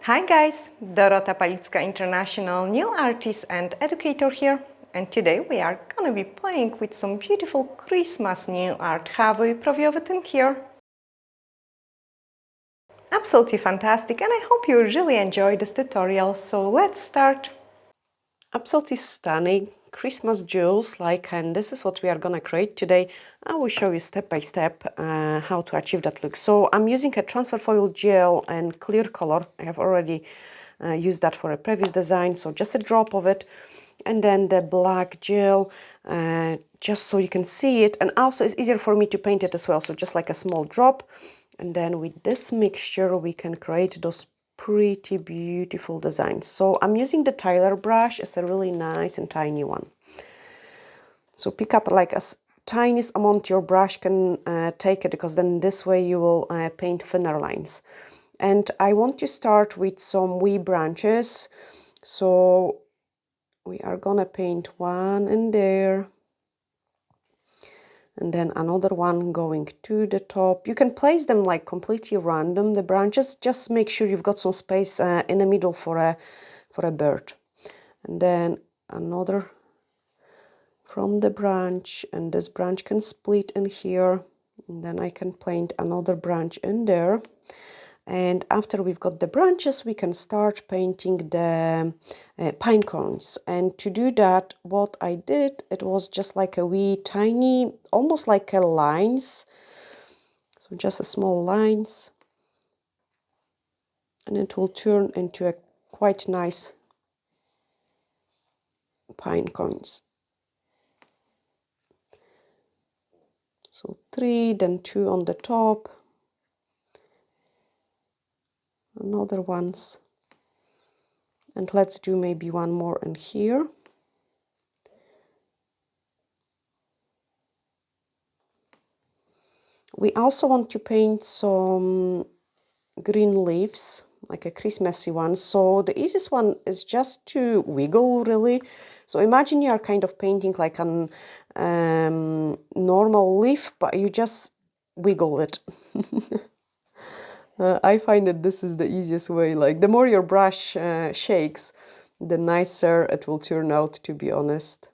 Hi guys, Dorota International nail artist and educator here, and today we are gonna be playing with some beautiful Christmas nail art. Have we prawie tym here? Absolutely fantastic, and I hope you really enjoy this tutorial, so let's start. Absolutely stunning Christmas jewels, and this is what we are gonna create today. I will show you step by step how to achieve that look. So I'm using a transfer foil gel and clear color. I have already used that for a previous design, so just a drop of it, and then the black gel, just so you can see it, and also it's easier for me to paint it as well, so just like a small drop. And then with this mixture we can create those pretty beautiful designs. So I'm using the Tyler brush. It's a really nice and tiny one. So pick up like as tiniest amount your brush can take it, because then this way you will paint thinner lines. And I want to start with some wee branches. So we are gonna paint one in there, and then another one going to the top. You can place them like completely random, the branches. Just make sure you've got some space in the middle for a bird. And then another from the branch, and this branch can split in here, and then I can paint another branch in there. And after we've got the branches, we can start painting the pine cones. And to do that, what I did, it was just like a wee tiny, almost like a lines. So just a small lines. And it will turn into a quite nice pine cones. So 3, then 2 on the top. Another ones. And let's do maybe one more in here. We also want to paint some green leaves, like a Christmassy one. So the easiest one is just to wiggle, really. So imagine you are kind of painting like an normal leaf, but you just wiggle it. I find that this is the easiest way. Like the more your brush shakes, the nicer it will turn out, to be honest.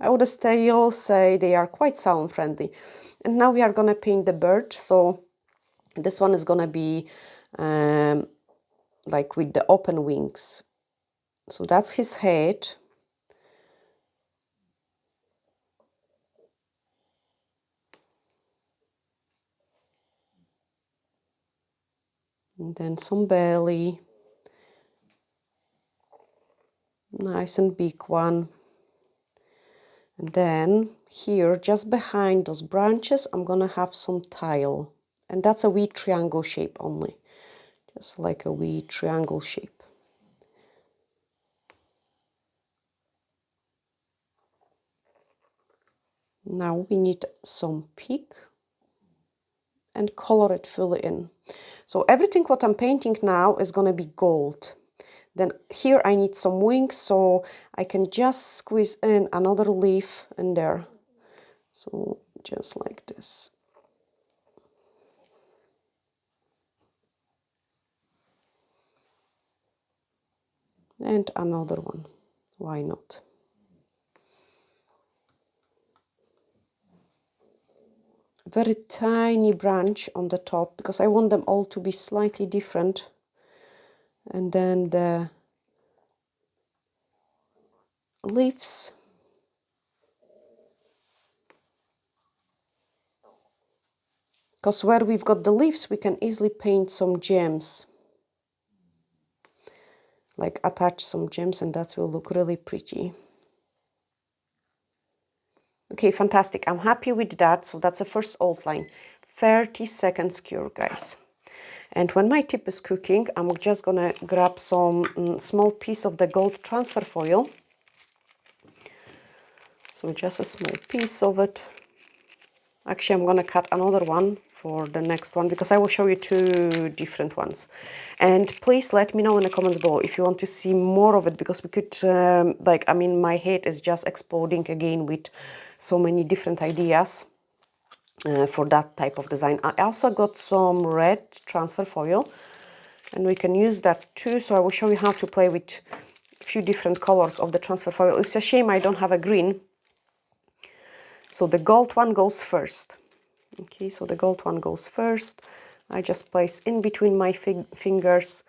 I would still say they are quite sound friendly. And now we are gonna paint the bird. So this one is gonna be like with the open wings. So that's his head. And then some belly. Nice and big one. And then here, just behind those branches, I'm gonna have some tile. And that's a wee triangle shape only. Just like a wee triangle shape. Now we need some pink and color it fully in. So everything what I'm painting now is gonna be gold. Then here I need some wings, so I can just squeeze in another leaf in there. So just like this. And another one, why not? Very tiny branch on the top, because I want them all to be slightly different. And then the leaves. Because where we've got the leaves, we can easily paint some gems. Like attach some gems, and that will look really pretty. Okay, fantastic. I'm happy with that. So that's the first outline. 30 seconds cure, guys. And when my tip is cooking, I'm just gonna grab some small piece of the gold transfer foil. So just a small piece of it. Actually, I'm gonna cut another one for the next one, because I will show you 2 different ones. And please let me know in the comments below if you want to see more of it, because we could, my head is just exploding again with so many different ideas for that type of design. I also got some red transfer foil, And we can use that too. So I will show you how to play with a few different colors of the transfer foil. It's a shame I don't have a green. So the gold one goes first. Okay, so the gold one goes first. I just place in between my fingers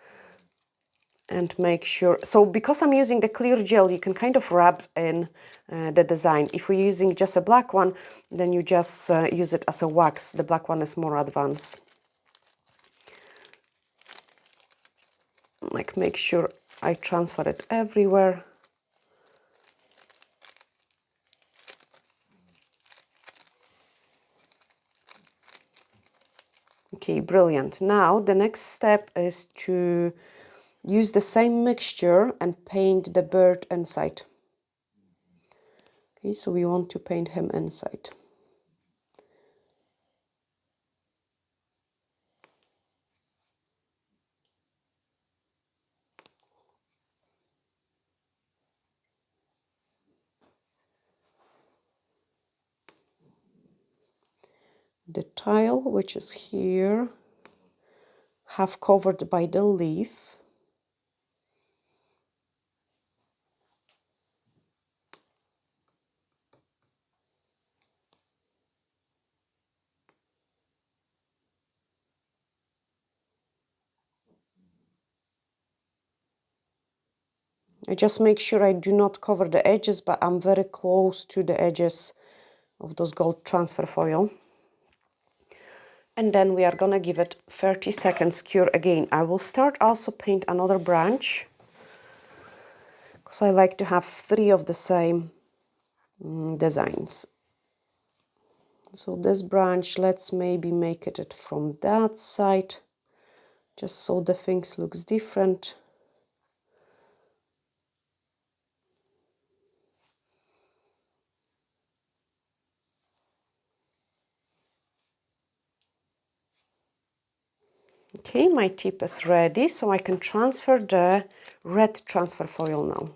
and make sure. So because I'm using the clear gel, you can kind of wrap in the design. If we're using just a black one, then you just use it as a wax. The black one is more advanced. Like, make sure I transfer it everywhere. Okay, brilliant. Now the next step is to use the same mixture and paint the bird inside. Okay, so we want to paint him inside. The tile, which is here, half covered by the leaf. I just make sure I do not cover the edges, but I'm very close to the edges of those gold transfer foil. And then we are gonna give it 30 seconds cure again. I will start also paint another branch, because I like to have 3 of the same designs. So this branch, let's maybe make it from that side, just so the things looks different. Okay, my tip is ready, so I can transfer the red transfer foil now.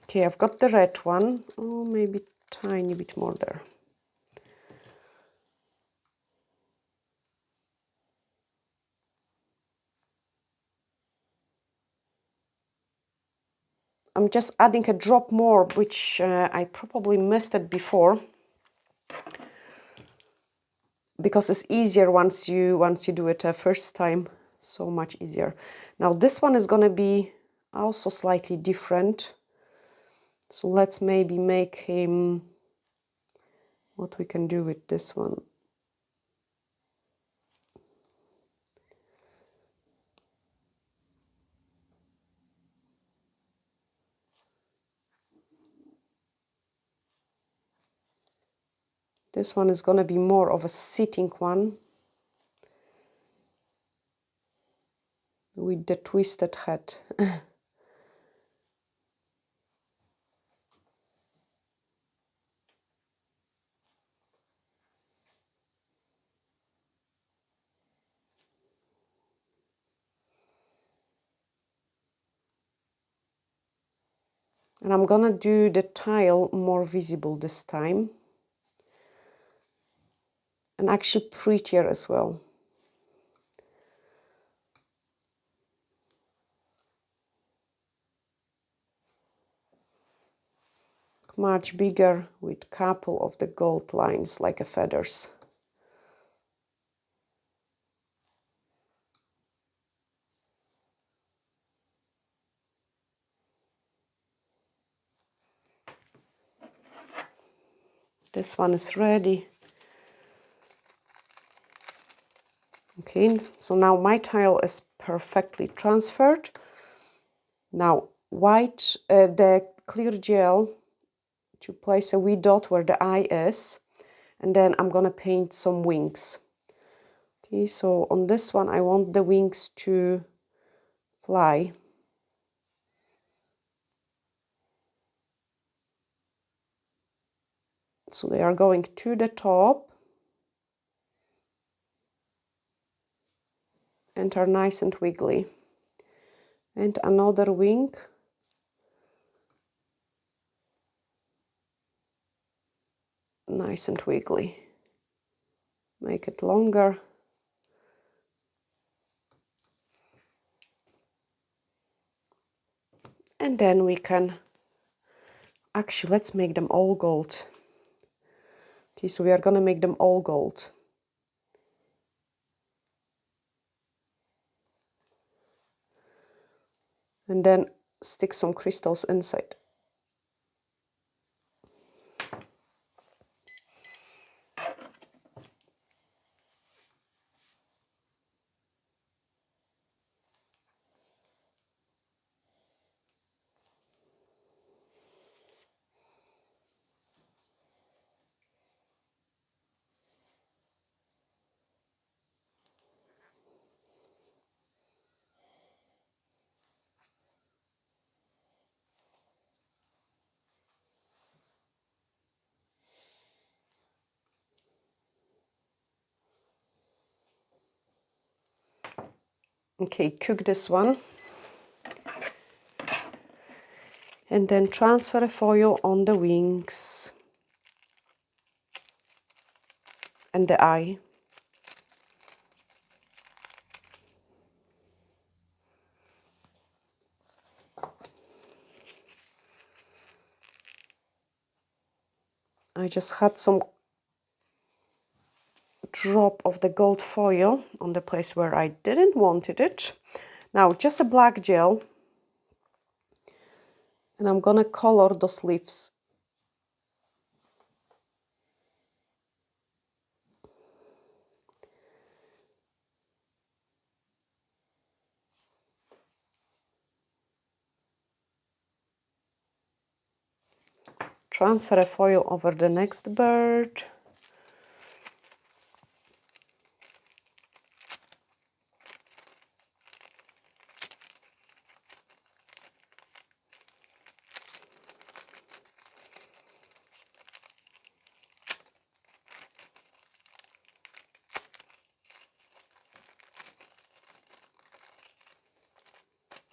Okay, I've got the red one. Oh, maybe tiny bit more there. I'm just adding a drop more, which I probably missed it before, because it's easier once you do it a first time. So much easier. Now this one is gonna be also slightly different. So let's maybe make him, what we can do with this one. This one is going to be more of a sitting one with the twisted head. And I'm going to do the tile more visible this time. And actually prettier as well. Much bigger with couple of the gold lines like a feathers. This one is ready. Okay, so now my tile is perfectly transferred. Now the clear gel to place a wee dot where the eye is, and then I'm gonna paint some wings. Okay, so on this one I want the wings to fly. So they are going to the top. and are nice and wiggly. And another wing. Nice and wiggly. Make it longer. And then we can, actually, let's make them all gold. Okay, so we are gonna make them all gold. And then stick some crystals inside. Okay, cook this one. And then transfer a foil on the wings and the eye. I just had some drop of the gold foil on the place where I didn't wanted it. Now just a black gel, and I'm gonna color those leaves. Transfer a foil over the next bird.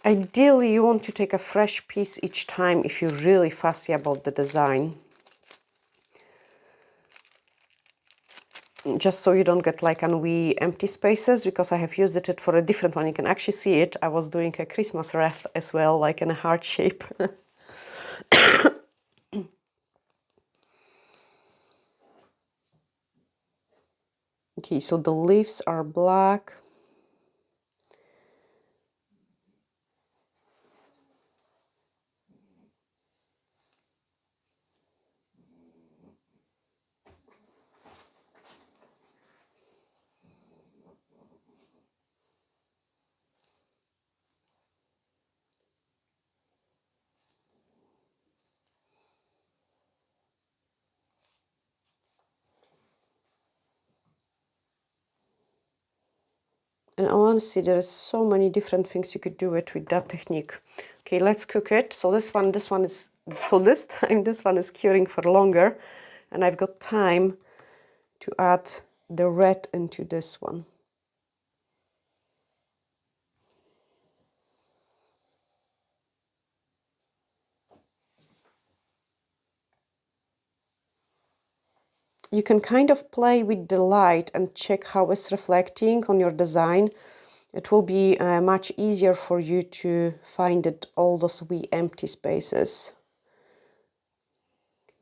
Ideally, you want to take a fresh piece each time if you're really fussy about the design. Just so you don't get like wee empty spaces, because I have used it for a different one. You can actually see it. I was doing a Christmas wreath as well, like in a heart shape. Okay, so the leaves are black. And honestly, there is so many different things you could do it with that technique. Okay, let's cook it. So this one is, so this time this one is curing for longer, and I've got time to add the red into this one. You can kind of play with the light and check how it's reflecting on your design. It will be much easier for you to find it, all those wee empty spaces.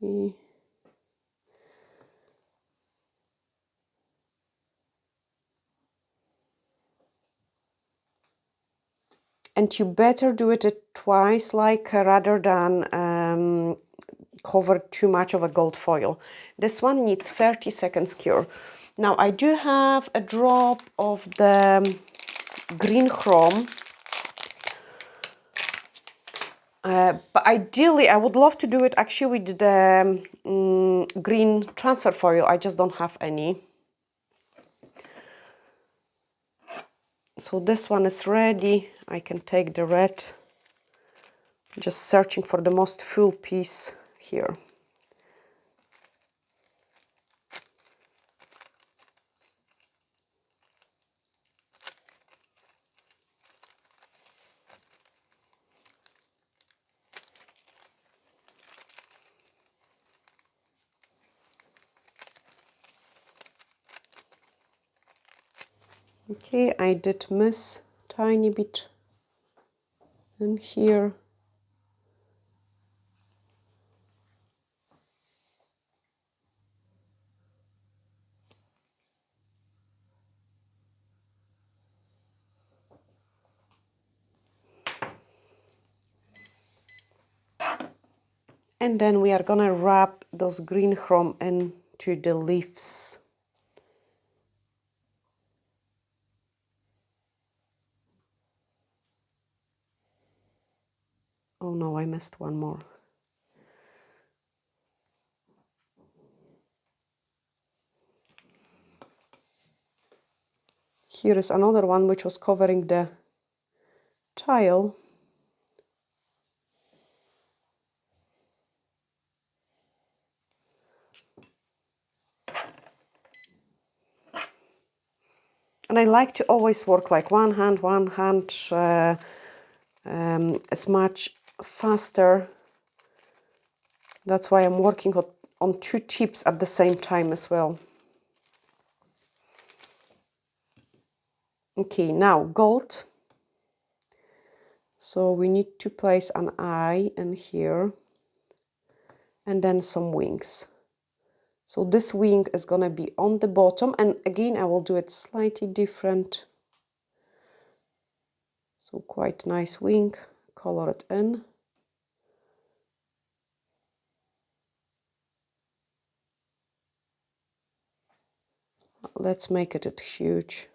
Okay. And you better do it twice, like rather than cover too much of a gold foil. This one needs 30 seconds cure. Now I do have a drop of the green chrome, but ideally I would love to do it actually with the green transfer foil. I just don't have any. So this one is ready. I can take the red. Just searching for the most full piece here. Okay, I did miss tiny bit in here. And then we are gonna wrap those green chrome into the leaves. Oh no, I missed one more. Here is another one which was covering the tile. And I like to always work like one hand, as much faster. That's why I'm working on two tips at the same time as well. Okay, now gold. So we need to place an eye in here and then some wings. So this wing is gonna be on the bottom, and again I will do it slightly different. So quite nice wing, color it in. Let's make it huge.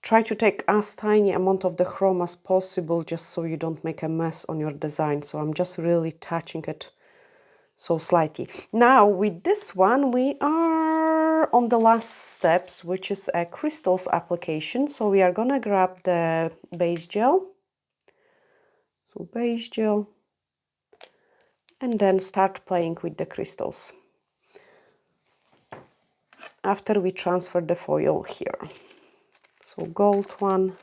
Try to take as tiny amount of the chrome as possible, just so you don't make a mess on your design. So I'm just really touching it so slightly. Now with this one, we are on the last steps, which is a crystals application. So we are gonna grab the base gel. So base gel, and then start playing with the crystals. After we transfer the foil here. So gold one.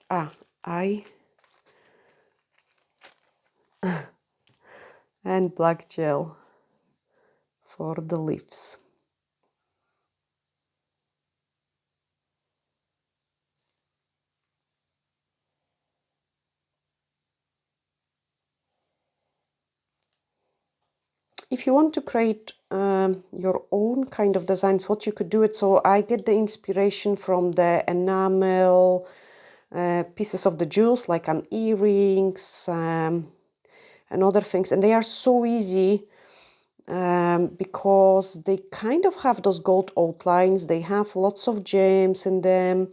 Eye. And black gel for the leaves. If you want to create your own kind of designs, what you could do it, so I get the inspiration from the enamel pieces of the jewels, like an earrings and other things, and they are so easy because they kind of have those gold outlines, they have lots of gems in them,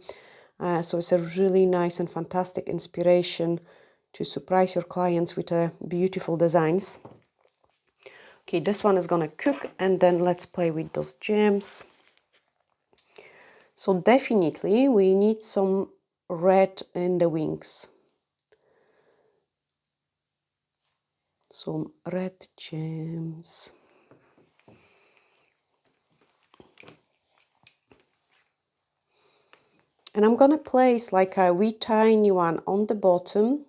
so it's a really nice and fantastic inspiration to surprise your clients with beautiful designs. Okay, this one is gonna cook, and then let's play with those gems. So definitely we need some red in the wings. Some red gems. And I'm gonna place like a wee tiny one on the bottom,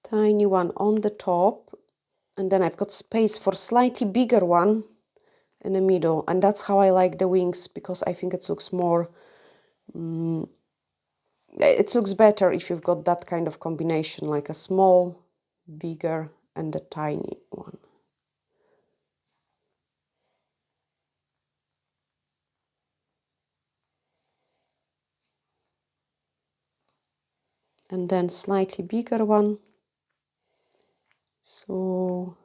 tiny one on the top, and then I've got space for slightly bigger one in the middle. And that's how I like the wings, because I think it looks more, it looks better if you've got that kind of combination, like a small, bigger, and a tiny one. And then slightly bigger one. So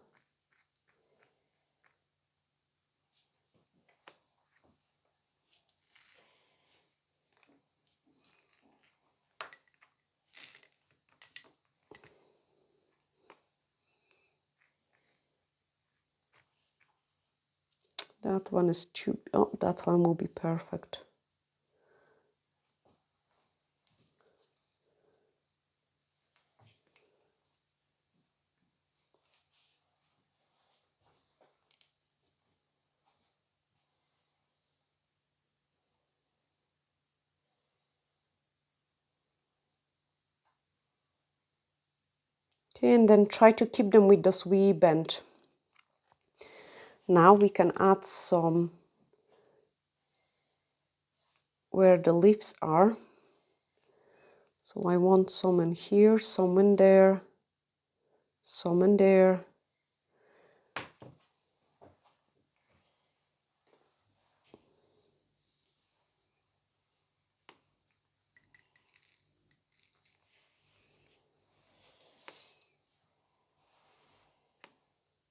that one is too, oh, that one will be perfect. Okay, and then try to keep them with this wee bend. Now we can add some where the leaves are. So I want some in here, some in there, some in there.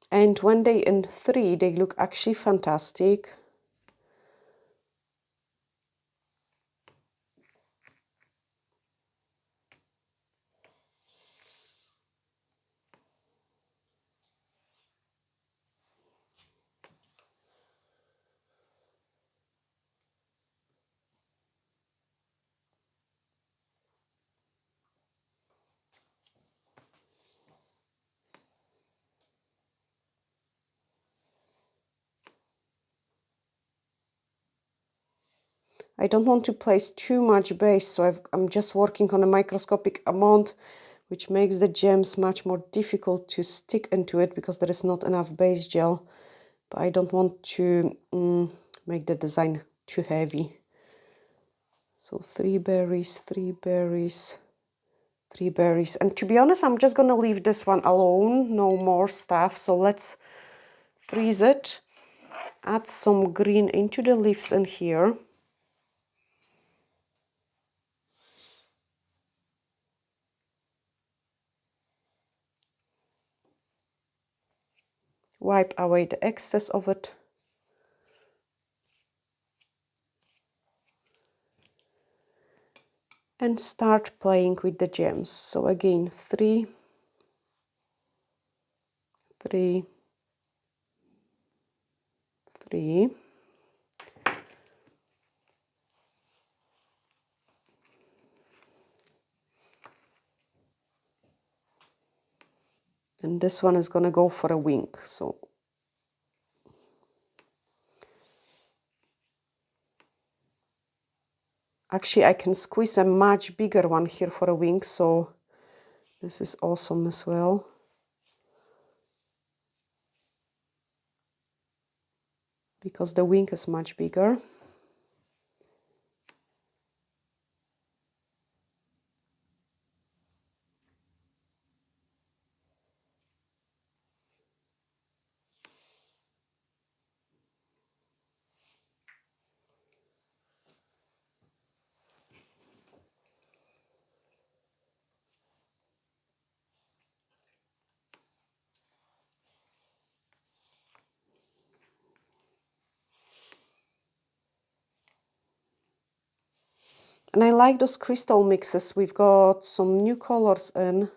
And when they in three, they look actually fantastic. I don't want to place too much base, so I'm just working on a microscopic amount, which makes the gems much more difficult to stick into it because there is not enough base gel. But I don't want to make the design too heavy. So 3 berries, 3 berries, 3 berries. And to be honest, I'm just gonna leave this one alone, no more stuff. So let's freeze it, add some green into the leaves in here. Wipe away the excess of it. And start playing with the gems. So again, 3, 3, 3. And this one is gonna go for a wing. So actually I can squeeze a much bigger one here for a wing, so this is awesome as well. Because the wing is much bigger. And I like those crystal mixes. We've got some new colors in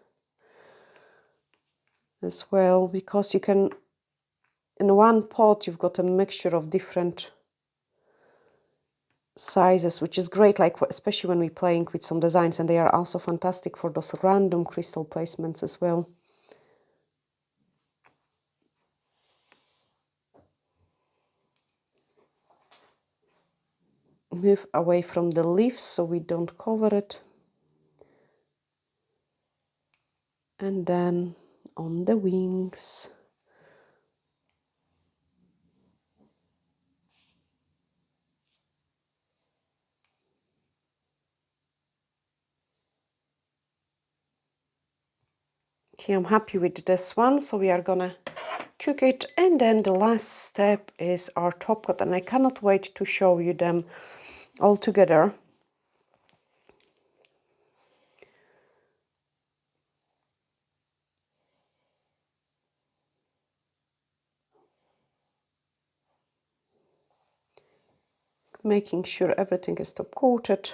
as well, because you can, in one pot, you've got a mixture of different sizes, which is great, like especially when we're playing with some designs, and they are also fantastic for those random crystal placements as well. Move away from the leaves so we don't cover it. And then on the wings. Okay, I'm happy with this one, so we are gonna cook it. And then the last step is our top coat, and I cannot wait to show you them all together. Making sure everything is top coated.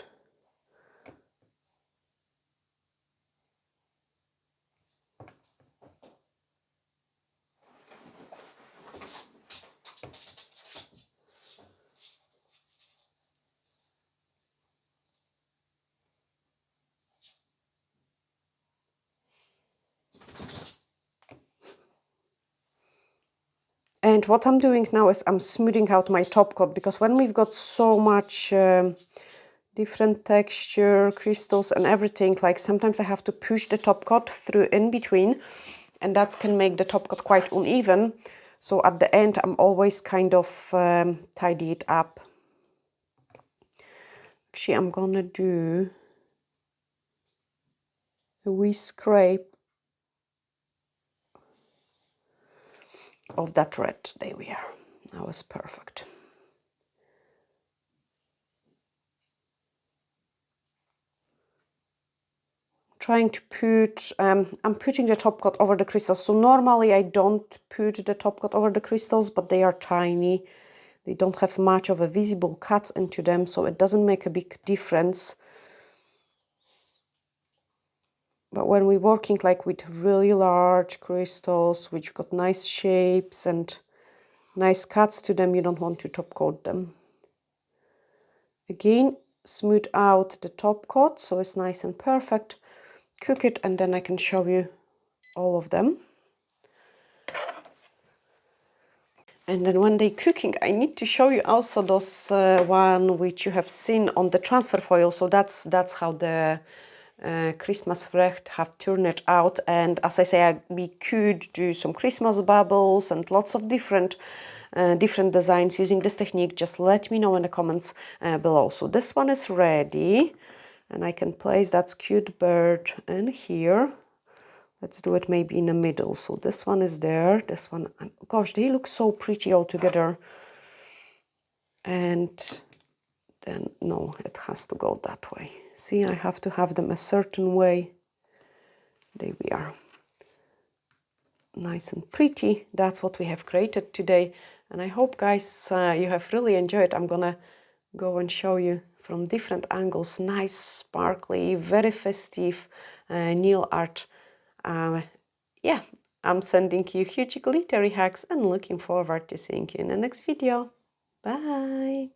And what I'm doing now is I'm smoothing out my top coat, because when we've got so much different texture, crystals and everything. Like sometimes I have to push the top coat through in between, and that can make the top coat quite uneven. So at the end, I'm always kind of tidy it up. Actually, I'm gonna do a wee scrape of that red. There we are. That was perfect. Trying to put, I'm putting the top coat over the crystals. So normally I don't put the top coat over the crystals, but they are tiny. They don't have much of a visible cuts into them, so it doesn't make a big difference. But when we're working like with really large crystals, which got nice shapes and nice cuts to them, you don't want to top coat them. Again, smooth out the top coat so it's nice and perfect. Cook it, and then I can show you all of them. And then when they're cooking, I need to show you also those one which you have seen on the transfer foil. So that's how the Xmas Bird have turned it out. And as I say, we could do some Christmas bubbles and lots of different designs using this technique. Just let me know in the comments below. So this one is ready, and I can place that cute bird in here. Let's do it maybe in the middle. So this one is there, this one, and gosh, they look so pretty all together. And then, no, it has to go that way. See, I have to have them a certain way. There we are. Nice and pretty. That's what we have created today. And I hope, guys, you have really enjoyed. I'm gonna go and show you from different angles. Nice, sparkly, very festive nail art. Yeah, I'm sending you huge glittery hugs and looking forward to seeing you in the next video. Bye!